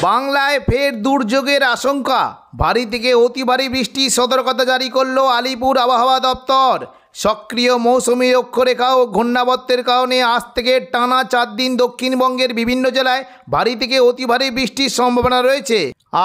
বাংলায় ফের দুর্যোগের আশঙ্কা, ভারী থেকে অতি ভারী বৃষ্টির সতর্কতা জারি করল আলিপুর আবহাওয়া দপ্তর। সক্রিয় মৌসুমী অক্ষরেখা ও ঘূর্ণাবর্তের কারণে আজ থেকে টানা 4 দিন দক্ষিণবঙ্গের বিভিন্ন জেলায় ভারী থেকে অতি ভারী বৃষ্টির সম্ভাবনা রয়েছে।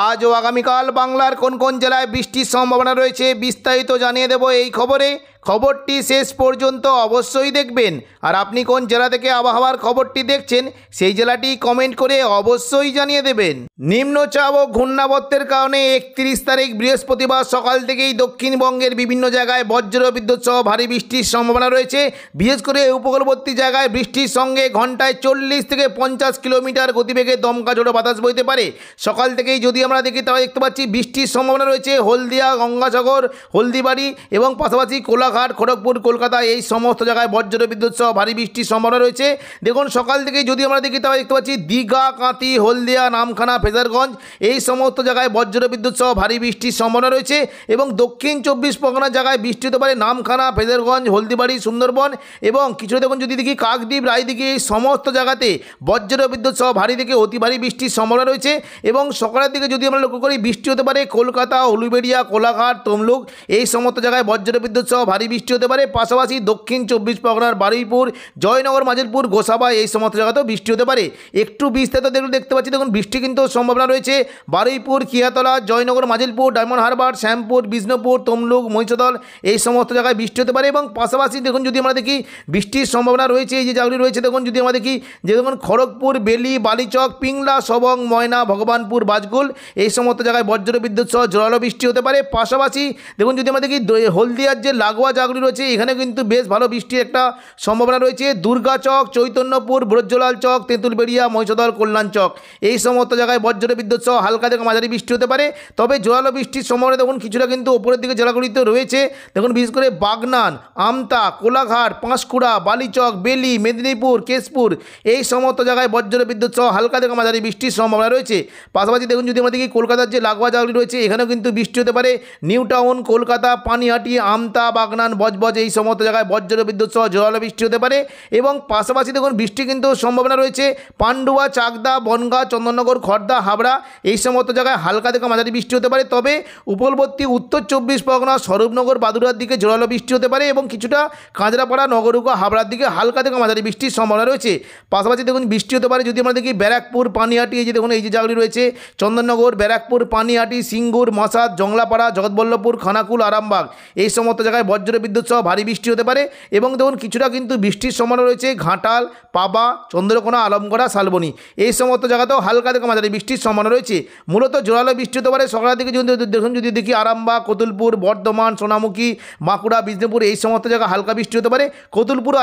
আজ ও আগামীকাল বাংলার কোন কোন জেলায় বৃষ্টির সম্ভাবনা রয়েছে বিস্তারিত জানিয়ে দেব এই খবরে। খবরটি শেষ পর্যন্ত অবশ্যই দেখবেন। আর আপনি কোন জেলা থেকে আবহাওয়ার খবরটি দেখছেন সেই জেলাটি কমেন্ট করে অবশ্যই জানিয়ে দেবেন। নিম্নচাপ ও ঘূর্ণাবর্তের কারণে 31 তারিখ বৃহস্পতিবার সকাল থেকেই দক্ষিণবঙ্গের বিভিন্ন জায়গায় বজ্র বিদ্যুৎ সহ ভারী বৃষ্টির সম্ভাবনা রয়েছে। বিশেষ করে উপকূলবর্তী জায়গায় বৃষ্টির সঙ্গে ঘন্টায় 40 থেকে 50 কিলোমিটার গতিবেগে দমকা ঝোড়ো বাতাস বইতে পারে। সকাল থেকেই যদি আমরা দেখি তাহলে দেখতে পাচ্ছি বৃষ্টির সম্ভাবনা রয়েছে হলদিয়া, গঙ্গাসাগর, হলদিবাড়ি এবং পাশাপাশি কোলাঘাট, খড়গপুর, কলকাতা এই সমস্ত জায়গায় বজ্র বিদ্যুৎ সহ ভারী বৃষ্টির সম্ভাবনা রয়েছে। দেখুন সকাল থেকেই যদি আমরা দেখি তাহলে দেখতে পাচ্ছি দীঘা, কাঁথি, হলদিয়া, নামখানা, ফেজারগঞ্জ এই সমস্ত জায়গায় বজ্র বিদ্যুৎ সহ ভারী বৃষ্টির সম্ভাবনা রয়েছে। এবং দক্ষিণ 24 পরগনার জায়গায় বৃষ্টি হতে পারে নামখানা, ফেজারগঞ্জ, হলদিবাড়ি, সুন্দরবন এবং কিছু দেখুন যদি দেখি কাকদ্বীপ, রায়দিঘি এই সমস্ত জায়গাতে বজ্র বিদ্যুৎ সহ ভারী থেকে অতি ভারী বৃষ্টির সম্ভাবনা রয়েছে। এবং সকালের দিকে যদি আমরা লক্ষ্য করি বৃষ্টি হতে পারে কলকাতা, উলুবেড়িয়া, কোলাঘাট, তমলুক এই সমস্ত জায়গায় বজ্র বিদ্যুৎ সহ ভারী বৃষ্টি হতে পারে। পাশাপাশি দক্ষিণ 24 পরগনার বারুইপুর, জয়নগর, মাজিলপুর, গোসাবা এই সমস্ত জায়গাতেও বৃষ্টি হতে পারে। একটু বিস্তারিত দেখতে পাচ্ছি দেখুন বৃষ্টি কিন্তু সম্ভাবনা রয়েছে বারুইপুর, কিয়াতলা, জয়নগর, মাজিলপুর, ডায়মন্ড হারবার, শ্যামপুর, বিষ্ণুপুর, তমলুক, মহিষাদল এই সমস্ত জায়গায় বৃষ্টি হতে পারে। এবং পাশাপাশি দেখুন যদি আমরা দেখি বৃষ্টির সম্ভাবনা রয়েছে এই যে জায়গাগুলি রয়েছে দেখুন যদি আমরা দেখি যে দেখুন খড়গপুর, বেলি, বালিচক, পিংলা, সবং, ময়না, ভগবানপুর, বাজকুল এই সমস্ত জায়গায় বজ্র বিদ্যুৎ সহ জোরালো বৃষ্টি হতে পারে। পাশাপাশি দেখুন যদি আমরা দেখি হলদিয়ার যে লাগোয়া জায়গাগুলি রয়েছে এখানে কিন্তু বেশ ভালো বৃষ্টির একটা সম্ভাবনা রয়েছে। দুর্গাচক, চৈতন্যপুর, ব্রজলাল চক, তেঁতুলবেড়িয়া, মহিষাদল, কল্যাণ চক এই সমস্ত জায়গায় বজ্র বিদ্যুৎ সহ হালকা থেকে মাঝারি বৃষ্টি হতে পারে। তবে জোরালো বৃষ্টির সম্ভাবনা দেখুন কিছুটা কিন্তু ওপরের দিকে জেলাগুলিতে রয়েছে। দেখুন বিশেষ করে বাগনান, আমতা, কোলাঘাট, পাঁশকুড়া, বালিচক, বেলি, মেদিনীপুর, কেশপুর এই সমস্ত জায়গায় বজ্র বিদ্যুৎ সহ হালকা থেকে মাঝারি বৃষ্টির সম্ভাবনা রয়েছে। পাশাপাশি দেখুন যদি আমরা দেখি কলকাতার যে লাগোয়া জায়গাগুলি রয়েছে এখানেও কিন্তু বৃষ্টি হতে পারে। নিউ টাউন, কলকাতা, পানিহাটি, আমতা, বাগনান, বজবজ এই সমস্ত জায়গায় বজ্র বিদ্যুৎ সহ জোরালো বৃষ্টি হতে পারে। এবং পাশাপাশি দেখুন বৃষ্টি কিন্তু সম্ভাবনা রয়েছে পান্ডুয়া, চাকদা, বনগাঁ, চন্দননগর, খড়দা, হাবড়া এই সমস্ত জায়গায় হালকা থেকে মাঝারি বৃষ্টি হতে পারে। তবে উপকূলবর্তী উত্তর 24 পরগনা, স্বরূপনগর, বাদুড়ার দিকে জোরালো বৃষ্টি হতে পারে এবং কিছুটা কাঁচরাপাড়া, নগরুকা, হাবড়ার দিকে হালকা থেকে মাঝারি বৃষ্টির সম্ভাবনা রয়েছে। পাশাপাশি দেখুন বৃষ্টি হতে পারে যদি আমরা দেখি ব্যারাকপুর, পানিহাটি এই যে দেখুন এই যে জায়গাগুলি রয়েছে চন্দননগর, ব্যারাকপুর, পানিহাটি, সিঙ্গুর, মাসাদ, জংলাপাড়া, জগৎবল্লভপুর, খানাকুল, আরামবাগ এই সমস্ত জায়গায় বজ্র বিদ্যুৎ সহ ভারী বৃষ্টি হতে পারে। এবং দেখুন কিছুটা কিন্তু বৃষ্টির সম্ভাবনা রয়েছে ঘাটাল, পাবা, চন্দ্রকোনা, আলমগড়া, শালবনী এই সমস্ত জায়গাতেও হালকা থেকে মাঝারি বৃষ্টির সম্ভাবনা রয়েছে। মূলত জোরালো বৃষ্টি হতে পারে সকালের দিকে যদি দেখি আরামবাগ, কতুলপুর, বর্ধমান, সোনামুখী, বাঁকুড়া, বিষ্ণুপুর এই সমস্ত জায়গায় হালকা বৃষ্টি হতে পারে। কতুলপুর,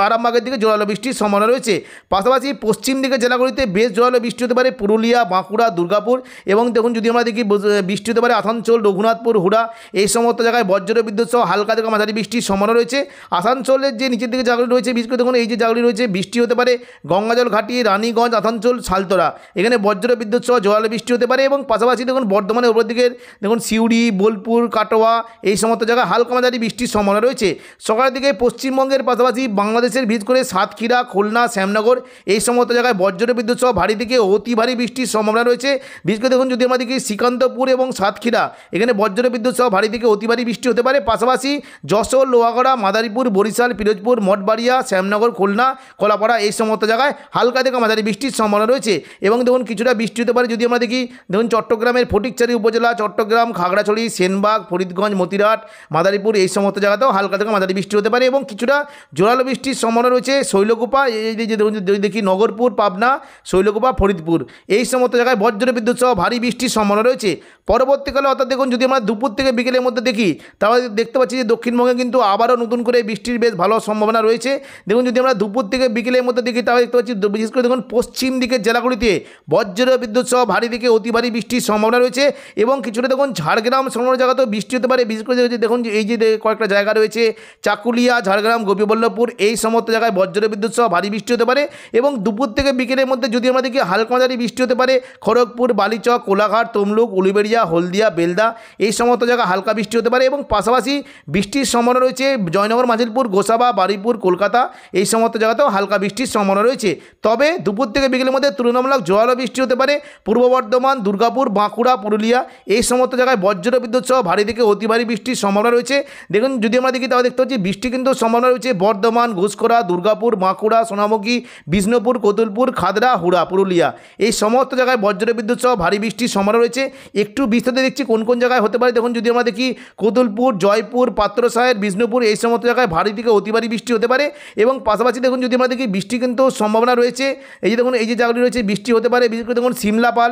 আরামবাগের দিকে জোরালো বৃষ্টির সম্ভাবনা রয়েছে। পাশাপাশি পশ্চিম দিকে জেলাগুলিতে বেশ জোরালো বৃষ্টি হতে পারে পুরুলিয়া, বাঁকুড়া, দুর্গাপুর এবং দেখুন যদি আমরা দেখি বৃষ্টি হতে পারে আসানসোল, রঘুনাথপুর, হুড়া এই সমস্ত জায়গায় বজ্র বিদ্যুৎ সহ হালকা থেকে মাঝারি বৃষ্টির সম্ভাবনা রয়েছে। আসানসোলের যে নিচের দিকে জায়গাগুলি রয়েছে বিশেষ করে দেখুন এই যে জায়গাগুলি রয়েছে বৃষ্টি হতে পারে গঙ্গাজল ঘাটি, রানীগঞ্জ, আসানসোল, সালতরা এখানে বজ্র বিদ্যুৎ সহ জোরালো বৃষ্টি হতে পারে। এবং পাশাপাশি দেখুন বর্ধমানের উপর দিকে দেখুন সিউড়ি, বোলপুর, কাটোয়া এই সমস্ত জায়গায় হালকা মাঝারি বৃষ্টির সম্ভাবনা রয়েছে। সকালের দিকে পশ্চিমবঙ্গের পাশাপাশি বাংলাদেশের বিশেষ করে সাতক্ষীরা, খুলনা, শ্যামনগর এই সমস্ত জায়গায় বজ্র বিদ্যুৎ সহ ভারী থেকে অতি ভারী বৃষ্টির সম্ভাবনা রয়েছে। বিশেষ করে দেখুন যদি আমরা দেখি শ্রীকান্তপুর এবং সাতক্ষীরা এখানে বজ্র বিদ্যুৎ সহ ভারী থেকে অতি ভারী বৃষ্টি হতে পারে। পাশাপাশি যশোর, লোহাগড়া, মাদারীপুর, বরিশাল, পিরোজপুর, মঠবাড়িয়া, শ্যামনগর, খুলনা, কলাপাড়া এই সমস্ত জায়গায় হালকা থেকে মাঝারি বৃষ্টির সম্ভাবনা রয়েছে। এবং দেখুন কিছুটা বৃষ্টি হতে পারে যদি আমরা দেখি দেখুন চট্টগ্রামের ফটিকছড়ি উপজেলা, চট্টগ্রাম, খাগড়াছড়ি, সেনবাগ, ফরিদগঞ্জ, মতিরাট, মাদারীপুর এই সমস্ত জায়গাতেও হালকা থেকে মাঝারি বৃষ্টি হতে পারে। এবং কিছুটা জোরালো বৃষ্টির সম্ভাবনা রয়েছে শৈলকুপা এই যে যদি দেখি নগরপুর, পাবনা, শৈলকুপা, ফরিদপুর এই সমস্ত জায়গায় বজ্র বিদ্যুৎ সহ ভারী বৃষ্টির সম্ভাবনা রয়েছে। পরবর্তীকালে অর্থাৎ দেখুন যদি আমরা দুপুর থেকে বিকেলের মধ্যে দেখি তাহলে দেখতে পাচ্ছি যে দক্ষিণবঙ্গে কিন্তু আবারও নতুন করে বৃষ্টির বেশ ভালো সম্ভাবনা রয়েছে। দেখুন যদি আমরা দুপুর থেকে বিকেলের মধ্যে দেখি তাহলে দেখতে পাচ্ছি বিশেষ করে দেখুন পশ্চিম দিকের জেলাগুলিতে বজ্র বিদ্যুৎ সহ ভারী থেকে অতি ভারী বৃষ্টির সম্ভাবনা রয়েছে। এবং কিছুটা দেখুন ঝাড়গ্রাম সংলগ্ন জায়গাতেও বৃষ্টি হতে পারে। বিশেষ করে দেখুন এই যে কয়েকটা জায়গা রয়েছে চাকুলিয়া, ঝাড়গ্রাম, গোপীবল্লভপুর এই সমস্ত জায়গায় বজ্র বিদ্যুৎ সহ ভারী বৃষ্টি হতে পারে। এবং দুপুর থেকে বিকেলের মধ্যে যদি আমরা দেখি হালকা মাঝারি বৃষ্টি হতে পারে খড়গপুর, বালিচক, কোলাঘাট, তমলুক, উলুবেড়িয়া, হলদিয়া, বেলদা এই সমস্ত জায়গায় হালকা বৃষ্টি হতে পারে। এবং পাশাপাশি বৃষ্টির সম্ভাবনা রয়েছে জয়নগর, মাঝিলপুর, গোসাবা, বারুইপুর, কলকাতা এই সমস্ত জায়গাতেও হালকা বৃষ্টির সম্ভাবনা রয়েছে। তবে দুপুর থেকে বিকেলের মধ্যে তুলনামূলক জোরালো বৃষ্টি হতে পারে পূর্ব বর্ধমান, দুর্গাপুর, বাঁকুড়া, পুরুলিয়া এই সমস্ত জায়গায় বজ্র বিদ্যুৎ সহ ভারী থেকে অতি ভারী বৃষ্টির সম্ভাবনা রয়েছে। দেখুন যদি আমরা দেখি তাহলে দেখতে পাচ্ছি বৃষ্টি কিন্তু সম্ভাবনা রয়েছে বর্ধমান, ঘুষকরা, দুর্গাপুর, বাঁকুড়া, সোনামুখী, বিষ্ণুপুর, কতুলপুর, খাদড়া, হুড়া, পুরুলিয়া এই সমস্ত জায়গায় বজ্র বিদ্যুৎ সহ ভারী বৃষ্টির সম্ভাবনা রয়েছে। একটু বিস্তারিত দেখছি কোন কোন জায়গায় হতে পারে। দেখুন যদি আমরা দেখি কতুলপুর, জয়পুর, পাত্রসাহের, বিষ্ণুপুর এই সমস্ত জায়গায় ভারী থেকে অতি ভারী বৃষ্টি হতে পারে। এবং পাশাপাশি দেখুন যদি আমরা দেখি বৃষ্টি কিন্তু সম্ভাবনা রয়েছে এই যে দেখুন এই যে জায়গাগুলি রয়েছে বৃষ্টি হতে পারে। বিশেষ করে দেখুন সিমলাপাল,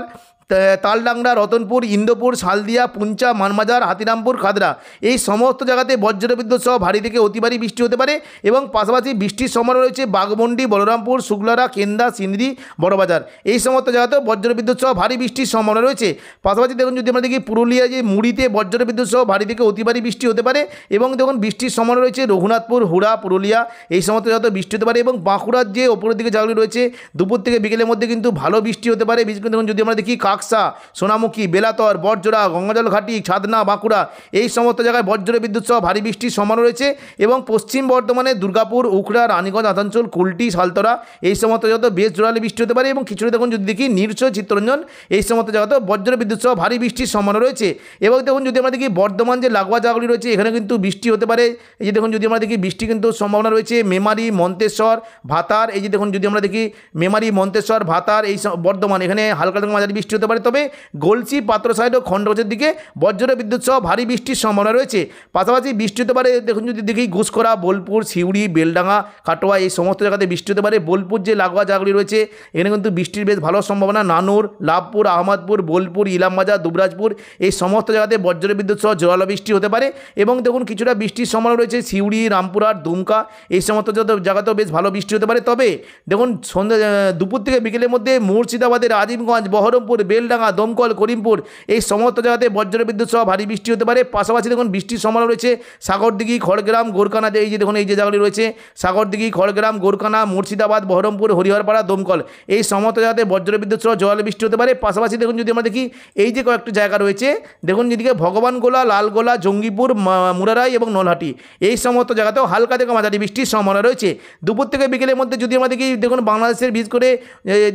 তালডাংরা, রতনপুর, ইন্দোপুর, শালদিয়া, পুঞ্চা, মানবাজার, হাতিরামপুর, খাদড়া এই সমস্ত জায়গাতে বজ্র বিদ্যুৎ সহ ভারী থেকে অতি ভারী বৃষ্টি হতে পারে। এবং পাশাপাশি বৃষ্টির সম্ভাবনা রয়েছে বাঘমন্ডি, বলরামপুর, শুক্লারা, কেন্দা, সিন্দ্রি, বড়বাজার এই সমস্ত জায়গাতেও বজ্র বিদ্যুৎ সহ ভারী বৃষ্টির সম্ভাবনা রয়েছে। পাশাপাশি দেখুন যদি আমরা দেখি পুরুলিয়া যে মুড়িতে বজ্র বিদ্যুৎ সহ ভারী থেকে অতি ভারী বৃষ্টি হতে পারে। এবং দেখুন বৃষ্টির সম্ভাবনা রয়েছে রঘুনাথপুর, হুড়া, পুরুলিয়া এই সমস্ত জায়গাতে বৃষ্টি হতে পারে। এবং বাঁকুড়ার যে ওপরের দিকে জায়গাগুলি রয়েছে দুপুর থেকে বিকেলের মধ্যে কিন্তু ভালো বৃষ্টি হতে পারে। বিশেষ করে দেখুন যদি আমরা দেখি কাকসা, সোনামুখী, বেলাতর, বড়জোড়া, গঙ্গাজলঘাটি, ছাদনা, বাঁকুড়া এই সমস্ত জায়গায় বজ্র বিদ্যুৎ সহ ভারী বৃষ্টির সম্ভাবনা রয়েছে। এবং পশ্চিম বর্ধমানে দুর্গাপুর, উখড়া, রানীগঞ্জ, আসানসোল, কুলটি, সালতরা এই সমস্ত জায়গাতে বেশ জোরালো বৃষ্টি হতে পারে। এবং কিছুটা দেখুন যদি দেখি নিরসই, চিত্তরঞ্জন এই সমস্ত জায়গাতে বজ্র বিদ্যুৎ সহ ভারী বৃষ্টির সম্ভাবনা রয়েছে। এবং দেখুন যদি আমরা দেখি বর্ধমান যে লাগোয়া জায়গাগুলি রয়েছে এখানে কিন্তু বৃষ্টি হতে পারে। এই যে দেখুন যদি আমরা দেখি বৃষ্টি কিন্তু সম্ভাবনা রয়েছে মেমারি, মন্তেশ্বর, ভাতার এই যে দেখুন যদি আমরা দেখি মেমারি, মন্তেশ্বর, ভাতার এই বর্ধমান এখানে হালকা থেকে মাঝারি বৃষ্টি হতে পারে। তবে গলসি, পাত্রসাহেব ও খণ্ডঘোষের দিকে বজ্র বিদ্যুৎ সহ ভারী বৃষ্টির সম্ভাবনা রয়েছে। পাশাপাশি বৃষ্টি হতে পারে দেখুন যদি দেখি ঘুষকরা, বোলপুর, সিউড়ি, বেলডাঙ্গা, কাটোয়া এই সমস্ত জায়গাতে বৃষ্টি হতে পারে। বোলপুর যে লাগোয়া জায়গাগুলি রয়েছে এখানে কিন্তু বৃষ্টির বেশ ভালো সম্ভাবনা। নানুর, লাভপুর, আহমদপুর, বোলপুর, ইলামবাজার, দুবরাজপুর এই সমস্ত জায়গাতে বজ্র বিদ্যুৎ সহ জোরালো বৃষ্টি হতে পারে। এবং দেখুন কিছুটা বৃষ্টির সম্ভাবনা রয়েছে সিউড়ি, রামপুরহাট, দুমকা এই সমস্ত জায়গাতেও বেশ ভালো বৃষ্টি হতে পারে। তবে দেখুন দুপুর থেকে বিকেলের মধ্যে মুর্শিদাবাদের আজিমগঞ্জ, বহরমপুর, বেলডাঙ্গা, দমকল, করিমপুর এই সমস্ত জায়গাতে বজ্র বিদ্যুৎ সহ ভারী বৃষ্টি হতে পারে। পাশাপাশি দেখুন বৃষ্টির সম্ভাবনা রয়েছে সাগরদিঘি, খড়গ্রাম, গোরকানা এই যে দেখুন এই যে জায়গাগুলি রয়েছে সাগরদিঘি, খড়গ্রাম, গোরকানা, মুর্শিদাবাদ, বহরমপুর, হরিহরপাড়া, দমকল এই সমস্ত জায়গাতে বজ্র বিদ্যুৎ সহ জোরালো বৃষ্টি হতে পারে। পাশাপাশি দেখুন যদি আমরা দেখি এই যে কয়েকটি জায়গা রয়েছে দেখুন যেদিকে ভগবানগোলা, লালগোলা, জঙ্গিপুর, মুরারাই এবং নলহাটি এই সমস্ত জায়গাতেও হালকা থেকে মাঝারি বৃষ্টির সম্ভাবনা রয়েছে। দুপুর থেকে বিকেলের মধ্যে যদি আমরা দেখি দেখুন বাংলাদেশের বিশেষ করে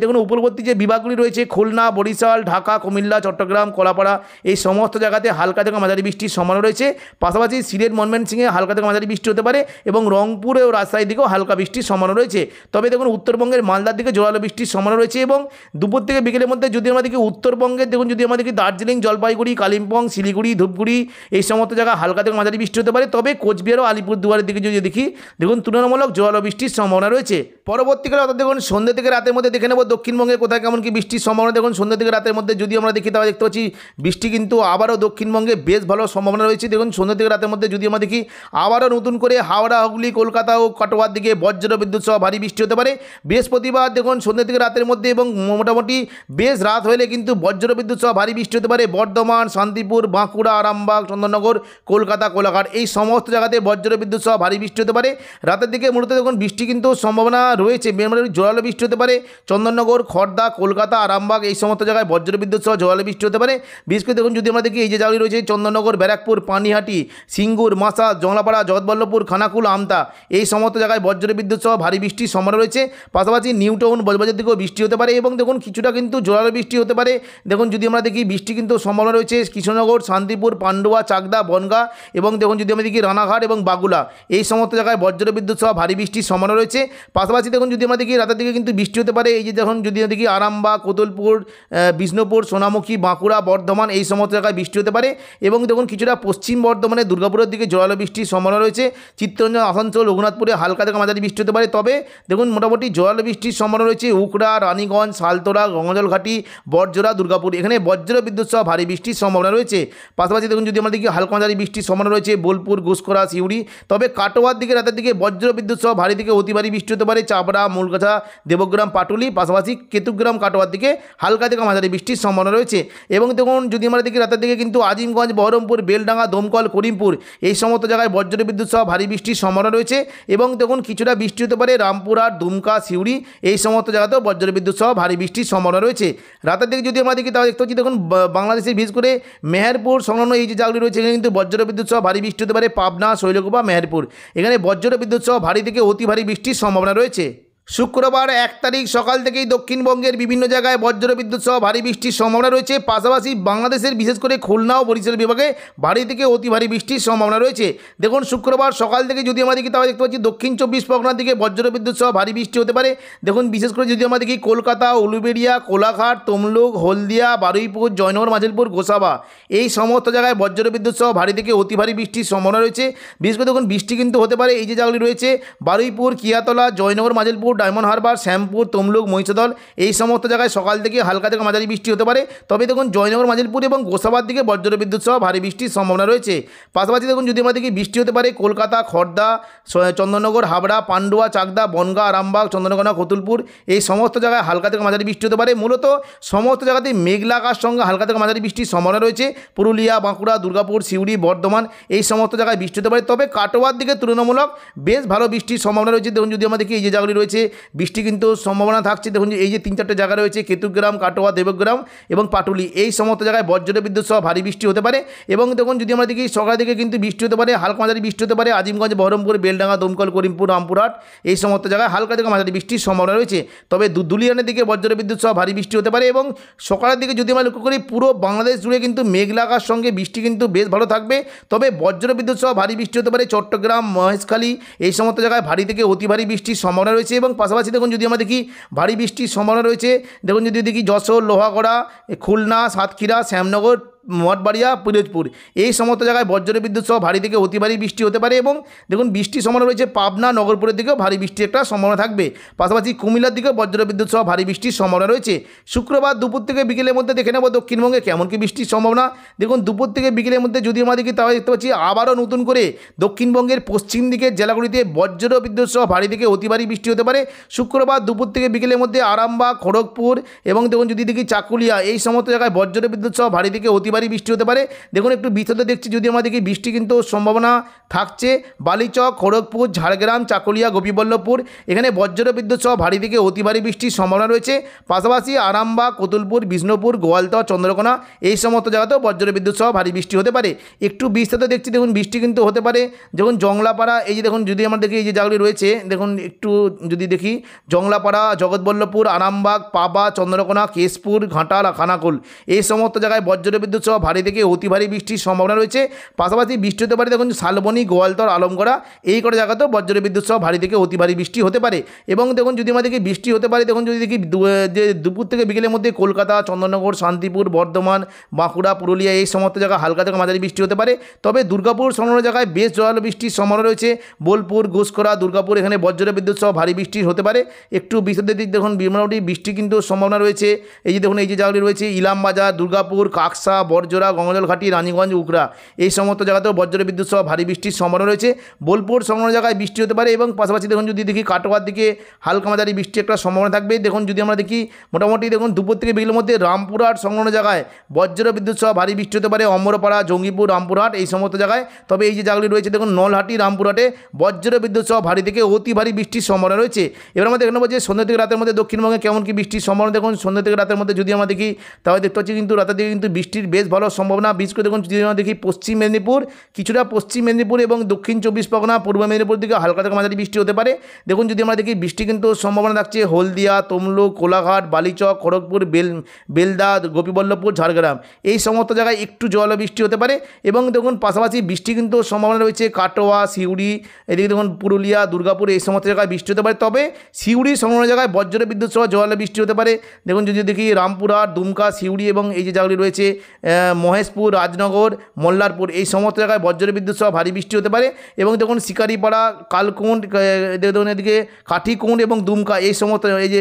দেখুন উপকূলবর্তী যে বিভাগগুলি রয়েছে খুলনা, বরিশাল, ঢাকা, কুমিল্লা, চট্টগ্রাম, কলাপাড়া এই সমস্ত জায়গাতে হালকা থেকে মাঝারি বৃষ্টির সম্ভাবনা রয়েছে। পাশাপাশি সিলেট, ময়মনসিংহে হালকা থেকে মাঝারি বৃষ্টি হতে পারে। এবং রংপুর ও রাজশাহীর দিকেও হালকা বৃষ্টির সম্ভাবনা রয়েছে। তবে দেখুন উত্তরবঙ্গের মালদার দিকে জোরালো বৃষ্টির সম্ভাবনা রয়েছে। এবং দুপুর থেকে বিকেলের মধ্যে যদি আমরা দেখি উত্তরবঙ্গের দেখুন যদি আমরা দেখি দার্জিলিং, জলপাইগুড়ি, কালিম্পং, শিলিগুড়ি, ধূপগুড়ি এই সমস্ত জায়গায় হালকা থেকে মাঝারি বৃষ্টি হতে পারে। তবে কোচবিহার ও আলিপুরদুয়ারের দিকে যদি দেখি দেখুন তুলনামূলক জোরালো বৃষ্টির সম্ভাবনা রয়েছে। পরবর্তীকালে অর্থাৎ দেখুন সন্ধ্যে থেকে রাতের মধ্যে দেখে নেব দক্ষিণবঙ্গে কোথায় কেমন কি বৃষ্টির সম্ভাবনা। দেখুন সন্ধ্যে থেকে রাতের মধ্যে যদি আমরা দেখি তাহলে দেখতে পাচ্ছি বৃষ্টি কিন্তু আবারও দক্ষিণবঙ্গে বেশ ভালো সম্ভাবনা রয়েছে। দেখুন সন্ধ্যে থেকে রাতের মধ্যে যদি আমরা দেখি আবারও নতুন করে হাওড়া, হুগলি, কলকাতা ও কাটোয়ার দিকে বজ্র বিদ্যুৎ সহ ভারী বৃষ্টি হতে পারে বৃহস্পতিবার। দেখুন সন্ধ্যে থেকে রাতের মধ্যে এবং মোটামুটি বেশ রাত হলে কিন্তু বজ্র বিদ্যুৎ সহ ভারী বৃষ্টি হতে পারে বর্ধমান, শান্তিপুর, বাঁকুড়া, আরামবাগ, চন্দননগর, কলকাতা, কোলাঘাট এই সমস্ত জায়গাতে বজ্র বিদ্যুৎ সহ ভারী বৃষ্টি হতে পারে। রাতের দিকে মূলত দেখুন বৃষ্টি কিন্তু সম্ভাবনা রয়েছে জোরালো বৃষ্টি হতে পারে চন্দননগর, খড়দা, কলকাতা, আরামবাগ এই সমস্ত জায়গায় বজ্র বিদ্যুৎ সহ জোরালো বৃষ্টি হতে পারে। বিশেষ করে দেখুন যদি আমরা দেখি এই যে জায়গাগুলি রয়েছে চন্দননগর, ব্যারাকপুর, পানিহাটি, সিঙ্গুর, মাসা, জংলাপাড়া, জগৎবল্লভপুর, খানাকুল, আমতা এই সমস্ত জায়গায় বজ্র বিদ্যুৎ সহ ভারী বৃষ্টির সম্ভাবনা রয়েছে। পাশাপাশি নিউ টাউন, বজবাজার দিকেও বৃষ্টি হতে পারে। এবং দেখুন কিছুটা কিন্তু জোরালো বৃষ্টি হতে পারে। দেখুন যদি আমরা দেখি বৃষ্টি কিন্তু সম্ভাবনা রয়েছে কৃষ্ণনগর, শান্তিপুর, পান্ডুয়া, চাকদা, বনগাঁ এবং দেখুন যদি আমরা দেখি রানাঘাট এবং বাগুলা এই সমস্ত জায়গায় বজ্র বিদ্যুৎ সহ ভারী বৃষ্টির সম্ভাবনা রয়েছে। পাশাপাশি দেখুন যদি আমরা দেখি রাতের দিকে কিন্তু বৃষ্টি হতে পারে এই যে দেখুন যদি দেখি আরামবাগ, কোতুলপুর, বিষ্ণুপুর, সোনামুখী, বাঁকুড়া, বর্ধমান এই সমস্ত জায়গায় বৃষ্টি হতে পারে। এবং দেখুন কিছুটা পশ্চিম বর্ধমানে দুর্গাপুরের দিকে জোরালো বৃষ্টির সম্ভাবনা রয়েছে। চিত্তরঞ্জন, আসানসোল, রঘুনাথপুরে হালকা থেকে মাঝারি বৃষ্টি হতে পারে। তবে দেখুন মোটামুটি জোরালো বৃষ্টির সম্ভাবনা রয়েছে উখড়া, রানীগঞ্জ, সালতরা, গঙ্গাজলঘাটি, বড়জোড়া, দুর্গাপুর এখানে বজ্র বিদ্যুৎ সহ ভারী বৃষ্টির সম্ভাবনা রয়েছে। পাশাপাশি দেখুন যদি আমরা দেখি হালকা মাঝারি বৃষ্টির সম্ভাবনা রয়েছে বোলপুর, ঘুষকরা, সিউড়ি। তবে কাটোয়ার দিকে রাতের দিকে বজ্র বিদ্যুৎ সহ ভারী থেকে অতি ভারী বৃষ্টি হতে পারে চাপড়া, মূলগাছা, দেবগ্রাম, পাটুলি। পাশাপাশি কেতুগ্রাম, কাটোয়ার দিকে হালকা থেকে মাঝারি মাঝারি বৃষ্টির সম্ভাবনা রয়েছে। এবং দেখুন যদি আমরা দেখি রাতের দিকে কিন্তু আজিমগঞ্জ, বহরমপুর, বেলডাঙ্গা, দমকল, করিমপুর এই সমস্ত জায়গায় বজ্রবিদ্যুৎ সহ ভারী বৃষ্টির সম্ভাবনা রয়েছে। এবং দেখুন কিছুটা বৃষ্টি হতে পারে রামপুরহাট, দুমকা, সিউড়ি এই সমস্ত জায়গাতেও বজ্রবিদ্যুৎ সহ ভারী বৃষ্টির সম্ভাবনা রয়েছে। রাতের দিকে যদি আমরা দেখি তাহলে দেখতে পাচ্ছি দেখুন বাংলাদেশের বিশেষ করে মেহেরপুর সংলগ্ন এই যে জায়গাগুলি রয়েছে এখানে কিন্তু বজ্রবিদ্যুৎ সহ ভারী বৃষ্টি হতে পারে। পাবনা, শৈলকুপা, মেহেরপুর এখানে বজ্রবিদ্যুৎ সহ ভারী থেকে অতি ভারী বৃষ্টির সম্ভাবনা রয়েছে। শুক্রবার 1 তারিখ সকাল থেকেই দক্ষিণবঙ্গের বিভিন্ন জায়গায় বজ্রবিদ্যুৎ সহ ভারী বৃষ্টির সম্ভাবনা রয়েছে। পাশাপাশি বাংলাদেশের বিশেষ করে খুলনা ও বরিশাল বিভাগে ভারী থেকে অতি ভারী বৃষ্টির সম্ভাবনা রয়েছে। দেখুন শুক্রবার সকাল থেকে যদি আমরা দেখি তাহলে দেখতে পাচ্ছি দক্ষিণ 24 পরগনার দিকে বজ্রবিদ্যুৎ সহ ভারী বৃষ্টি হতে পারে। দেখুন বিশেষ করে যদি আমরা দেখি কলকাতা, উলুবেড়িয়া, কোলাঘাট, তমলুক, হলদিয়া, বারুইপুর, জয়নগর, মাজিলপুর, গোসাবা এই সমস্ত জায়গায় বজ্রবিদ্যুৎ সহ ভারী থেকে অতি ভারী বৃষ্টির সম্ভাবনা রয়েছে। বিশেষ করে দেখুন বৃষ্টি কিন্তু হতে পারে এই যে জায়গাগুলি রয়েছে বারুইপুর, কিয়াতলা, জয়নগর, মাজিলপুর, ডায়মন্ড হারবার, শ্যামপুর, তমলুক, মহিষাদল এই সমস্ত জায়গায় সকাল থেকে হালকা থেকে মাঝারি বৃষ্টি হতে পারে। তবে দেখুন জয়নগর, মাজিলপুর এবং গোসাবার দিকে বজ্রবিদ্যুৎ সহ ভারী বৃষ্টির সম্ভাবনা রয়েছে। পাশাপাশি দেখুন যদি আমরা দেখি বৃষ্টি হতে পারে কলকাতা, খড়দা, চন্দননগর, হাবড়া, পান্ডুয়া, চাকদা, বনগাঁ, আরামবাগ, চন্দ্রকোনা, কতুলপুর এই সমস্ত জায়গায় হালকা থেকে মাঝারি বৃষ্টি হতে পারে। মূলত সমস্ত জায়গাতে মেঘলা আকাশ সঙ্গে হালকা থেকে মাঝারি বৃষ্টির সম্ভাবনা রয়েছে। পুরুলিয়া, বাঁকুড়া, দুর্গাপুর, সিউড়ি, বর্ধমান এই সমস্ত জায়গায় বৃষ্টি হতে পারে। তবে কাটোয়ার দিকে তুলনামূলক বেশ ভালো বৃষ্টির সম্ভাবনা রয়েছে। দেখুন যদি আমরা দেখি এই যে জায়গাগুলি রয়েছে বৃষ্টি কিন্তু সম্ভাবনা থাকছে। দেখুন এই যে 3-4টে জায়গা রয়েছে কেতুগ্রাম, কাটোয়া, দেবগ্রাম এবং পাটুলি এই সমস্ত জায়গায় বজ্রবিদ্যুৎ সহ ভারী বৃষ্টি হতে পারে। এবং দেখুন যদি আমরা দেখি সকাল থেকে কিন্তু বৃষ্টি হতে পারে, হালকা মাঝারি বৃষ্টি হতে পারে আজিমগঞ্জ, বহরমপুর, বেলডাঙ্গা, দমকল, করিমপুর, রামপুরহাট এই সমস্ত জায়গায় হালকা থেকে মাঝারি বৃষ্টির সম্ভাবনা রয়েছে। তবে দুলিয়ানের দিকে বজ্রবিদ্যুৎ সহ ভারী বৃষ্টি হতে পারে। এবং সকালের দিকে যদি আমরা লক্ষ্য করি পুরো বাংলাদেশ জুড়ে কিন্তু মেঘলা আকাশ সঙ্গে বৃষ্টি কিন্তু বেশ ভালো থাকবে। তবে বজ্রবিদ্যুৎ সহ ভারী বৃষ্টি হতে পারে চট্টগ্রাম, মহেশখালী এই সমস্ত জায়গায় ভারী থেকে অতি ভারী বৃষ্টির সম্ভাবনা রয়েছে। এবং পাশাপাশি দেখুন যদি আমরা দেখি ভারী বৃষ্টির সম্ভাবনা রয়েছে। দেখুন যদি দেখি যশোর, লোহাগড়া, খুলনা, সাতক্ষীরা, শ্যামনগর, মঠবাড়িয়া, পিরোজপুর এই সমস্ত জায়গায় বজ্রবিদ্যুৎ সহ ভারী থেকে অতি ভারী বৃষ্টি হতে পারে। এবং দেখুন বৃষ্টির সম্ভাবনা রয়েছে পাবনা, নগরপুরের দিকেও ভারী বৃষ্টির একটা সম্ভাবনা থাকবে। পাশাপাশি কুমিল্লার দিকেও বজ্রবিদ্যুৎ সহ ভারী বৃষ্টির সম্ভাবনা রয়েছে। শুক্রবার দুপুর থেকে বিকেলের মধ্যে দেখে নেব দক্ষিণবঙ্গে কেমন কি বৃষ্টির সম্ভাবনা। দেখুন দুপুর থেকে বিকেলের মধ্যে যদি আমরা দেখি তাহলে দেখতে পাচ্ছি আবারও নতুন করে দক্ষিণবঙ্গের পশ্চিম দিকের জেলাগুলিতে বজ্রবিদ্যুৎ সহ ভারী থেকে অতি ভারী বৃষ্টি হতে পারে। শুক্রবার দুপুর থেকে বিকেলের মধ্যে আরামবাগ, খড়গপুর এবং দেখুন যদি দেখি চাকুলিয়া এই সমস্ত জায়গায় বজ্রবিদ্যুৎ সহ ভারী থেকে অতি ভারী বৃষ্টি হতে পারে। দেখুন একটু বিস্তৃত দেখছি যদি আমরা দেখি বৃষ্টি কিন্তু সম্ভাবনা থাকছে বালিচক, খড়গপুর, ঝাড়গ্রাম, চাকুলিয়া, গোপীবল্লভপুর এখানে বজ্রবিদ্যুৎ সহ ভারী থেকে অতি ভারী বৃষ্টির সম্ভাবনা রয়েছে। পাশাপাশি আরামবাগ, কতুলপুর, বিষ্ণুপুর, গোয়ালতর, চন্দ্রকোনা এই সমস্ত জায়গাতেও বজ্রবিদ্যুৎ সহ ভারী বৃষ্টি হতে পারে। একটু বিস্তৃত দেখছি দেখুন বৃষ্টি কিন্তু হতে পারে দেখুন জংলাপাড়া এই যে দেখুন যদি আমরা দেখি এই যে জায়গাগুলি রয়েছে দেখুন একটু যদি দেখি জংলাপাড়া, জগৎবল্লভপুর, আরামবাগ, পাবা, চন্দ্রকোনা, কেশপুর, ঘাটাল, খানাকুল এই সমস্ত জায়গায় বজ্রবিদ্যুৎ সহ ভারী থেকে অতি ভারী বৃষ্টির সম্ভাবনা রয়েছে। পাশাপাশি বৃষ্টি হতে পারে দেখুন শালবনী, গোয়ালতর, আলমগড়া এই কটা জায়গাতেও বজ্রবিদ্যুৎ সহ ভারী থেকে অতি ভারী বৃষ্টি হতে পারে। এবং দেখুন যদি আমরা দেখি বৃষ্টি হতে পারে দেখুন যদি দেখি যে দুপুর থেকে বিকেলের মধ্যে কলকাতা, চন্দননগর, শান্তিপুর, বর্ধমান, বাঁকুড়া, পুরুলিয়া এই সমস্ত জায়গায় হালকা থেকে মাঝারি বৃষ্টি হতে পারে। তবে দুর্গাপুর সংলগ্ন জায়গায় বেশ জোরালো বৃষ্টির সম্ভাবনা রয়েছে। বোলপুর, ঘুষকরা, দুর্গাপুর এখানে বজ্রবিদ্যুৎ সহ ভারী বৃষ্টি হতে পারে। একটু বিশদের দিক দেখুন মোটামুটি বৃষ্টি কিন্তু সম্ভাবনা রয়েছে। এই যে দেখুন এই যে জায়গাগুলি রয়েছে ইলামবাজার, দুর্গাপুর, কাকসা, বরজোড়া, গঙ্গাজলঘাটি, রানীগঞ্জ, উকড়া এই সমস্ত জায়গাতেও বজ্রবিদ্যুৎ সহ ভারী বৃষ্টির সম্ভাবনা রয়েছে। বোলপুর সংলগ্ন জায়গায় বৃষ্টি হতে পারে। এবং পাশাপাশি দেখুন যদি দেখি কাটোয়ার দিকে হালকা মাঝারি বৃষ্টির একটা সম্ভাবনা থাকবে। দেখুন যদি আমরা দেখি মোটামুটি দেখুন দুপুর থেকে বিকেলের মধ্যে রামপুরহাট সংলগ্ন জায়গায় বজ্রবিদ্যুৎ সহ ভারী বৃষ্টি হতে পারে। অমরপাড়া, জঙ্গিপুর, রামপুরহাট এই সমস্ত জায়গায়। তবে এই যে জায়গাগুলি রয়েছে দেখুন নলহাটি, রামপুরহাটে বজ্রবিদ্যুৎ সহ ভারী থেকে অতি ভারী বৃষ্টির সম্ভাবনা রয়েছে। এবার আমরা দেখে নেব যে সন্ধ্যা থেকে রাতের মধ্যে দক্ষিণবঙ্গে কেমন কি বৃষ্টির সম্ভাবনা। দেখুন সন্ধ্যা থেকে রাতের মধ্যে যদি আমরা দেখি তাহলে দেখতে পাচ্ছি কিন্তু রাতের দিকে কিন্তু বৃষ্টির বেশ ভালো সম্ভাবনা। বিশেষ করে দেখুন যদি আমরা দেখি পশ্চিম মেদিনীপুর, কিছুটা পশ্চিম মেদিনীপুর এবং দক্ষিণ 24 পরগনা, পূর্ব মেদিনীপুর দিকে হালকা থেকে মাঝারি বৃষ্টি হতে পারে। দেখুন যদি আমরা দেখি বৃষ্টি কিন্তু সম্ভাবনা থাকছে হলদিয়া, তমলুক, কোলাঘাট, বালিচক, খড়গপুর, বেলদা, গোপীবল্লভপুর, ঝাড়গ্রাম এই সমস্ত জায়গায় একটু জল বৃষ্টি হতে পারে। এবং দেখুন পাশাপাশি বৃষ্টি কিন্তু সম্ভাবনা রয়েছে কাটোয়া, সিউড়ি এদিকে দেখুন পুরুলিয়া, দুর্গাপুর এই সমস্ত জায়গায় বৃষ্টি হতে পারে। তবে সিউড়ি সংলগ্ন জায়গায় বজ্রবিদ্যুৎ সহ জল বৃষ্টি হতে পারে। দেখুন যদি দেখি রামপুরহাট, দুমকা, সিউড়ি এবং এই যে জায়গাগুলি রয়েছে মহেশপুর, রাজনগর, মল্লারপুর এই সমস্ত জায়গায় বজ্রবিদ্যুৎ সহ ভারী বৃষ্টি হতে পারে। এবং দেখুন শিকারিপাড়া, কালকুন্ড, দেখুন এদিকে কাঠিকুন্ড এবং দুমকা এই সমস্ত, এই যে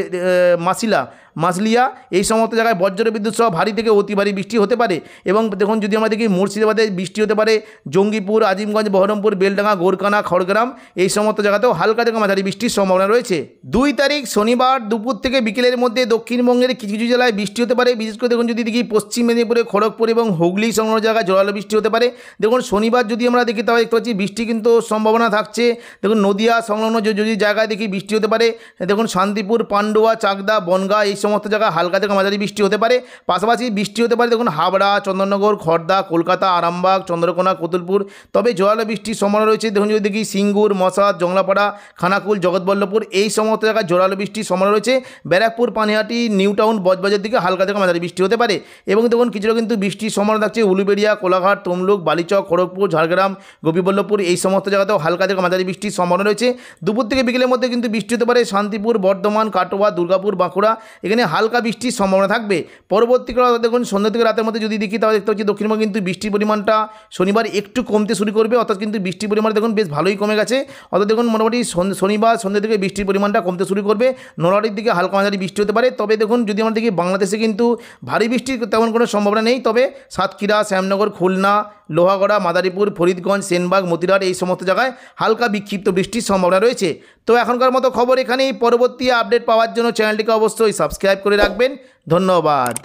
মাসলিয়া এই সমস্ত জায়গায় বজ্রবিদ্যুৎ সহ ভারী থেকে অতি ভারী বৃষ্টি হতে পারে। এবং দেখুন যদি আমরা দেখি মুর্শিদাবাদে বৃষ্টি হতে পারে, জঙ্গিপুর, আজিমগঞ্জ, বহরমপুর, বেলডাঙ্গা, গোরকানা, খড়গ্রাম এই সমস্ত জায়গাতেও হালকা থেকে মাঝারি বৃষ্টির সম্ভাবনা রয়েছে। 2 তারিখ শনিবার দুপুর থেকে বিকেলের মধ্যে দক্ষিণবঙ্গের কিছু কিছু জেলায় বৃষ্টি হতে পারে। বিশেষ করে দেখুন যদি দেখি পশ্চিম মেদিনীপুরে, খড়গপুর এবং হুগলি সংলগ্ন জায়গায় জোরালো বৃষ্টি হতে পারে। দেখুন শনিবার যদি আমরা দেখি তাহলে দেখতে পাচ্ছি বৃষ্টি কিন্তু সম্ভাবনা থাকছে। দেখুন নদিয়া সংলগ্ন যদি জায়গায় দেখি বৃষ্টি হতে পারে। দেখুন শান্তিপুর, পান্ডুয়া, চাকদা, বনগাঁ এই সমস্ত জায়গায় হালকা থেকে মাঝারি বৃষ্টি হতে পারে। পাশাপাশি বৃষ্টি হতে পারে দেখুন হাবড়া, চন্দননগর, খড়দা, কলকাতা, আরামবাগ, চন্দ্রকোনা, কতুলপুর। তবে জোরালো বৃষ্টির সম্ভাবনা রয়েছে। দেখুন যদি দেখি সিঙ্গুর, মশাদ, জংলাপাড়া, খানাকুল, জগৎবল্লভপুর এই সমস্ত জায়গায় জোরালো বৃষ্টির সম্ভাবনা রয়েছে। ব্যারাকপুর, পানিহাটি, নিউ টাউন, বজবাজার দিকে হালকা থেকে মাঝারি বৃষ্টি হতে পারে। এবং দেখুন কিছুটা কিন্তু বৃষ্টির সম্ভাবনা থাকছে উলুবেড়িয়া, কোলাঘাট, তমলুক, বালিচক, খড়গপুর, ঝাড়গ্রাম, গোপীবল্লভপুর এই সমস্ত জায়গাতেও হালকা থেকে মাঝারি বৃষ্টির সম্ভাবনা রয়েছে। দুপুর থেকে বিকেলের মধ্যে কিন্তু বৃষ্টি হতে পারে শান্তিপুর, বর্ধমান, কাটোয়া, দুর্গাপুর, বাঁকুড়া এখানে হালকা বৃষ্টির সম্ভাবনা থাকবে। পরবর্তীকালে দেখুন সন্ধ্যা থেকে রাতের মধ্যে যদি দেখি তাহলে দেখতে পাচ্ছি দক্ষিণবঙ্গে কিন্তু বৃষ্টির পরিমাণটা শনিবার একটু কমতে শুরু করবে। অর্থাৎ কিন্তু বৃষ্টির পরিমাণ দেখুন বেশ ভালোই কমে গেছে। অর্থাৎ দেখুন মোটামুটি শনিবার সন্ধ্যা থেকে বৃষ্টির পরিমাণটা কমতে শুরু করবে। নড়াইলের দিকে হালকা মাঝারি বৃষ্টি হতে পারে। তবে দেখুন যদি আমরা দেখি বাংলাদেশে কিন্তু ভারী বৃষ্টির তেমন কোনো সম্ভাবনা নেই। তবে সাতক্ষীরা, শ্যামনগর, খুলনা, লোহাগড়া, মাদারীপুর, ফরিদগঞ্জ, সেনবাগ, মতিরাট এই সমস্ত জায়গায় হালকা বিক্ষিপ্ত বৃষ্টির সম্ভাবনা রয়েছে। তো এখনকার মতো খবর এখানেই। পরবর্তী আপডেট পাওয়ার জন্য চ্যানেলটিকে অবশ্যই সাবস্ক্রাইব করে রাখবেন। ধন্যবাদ।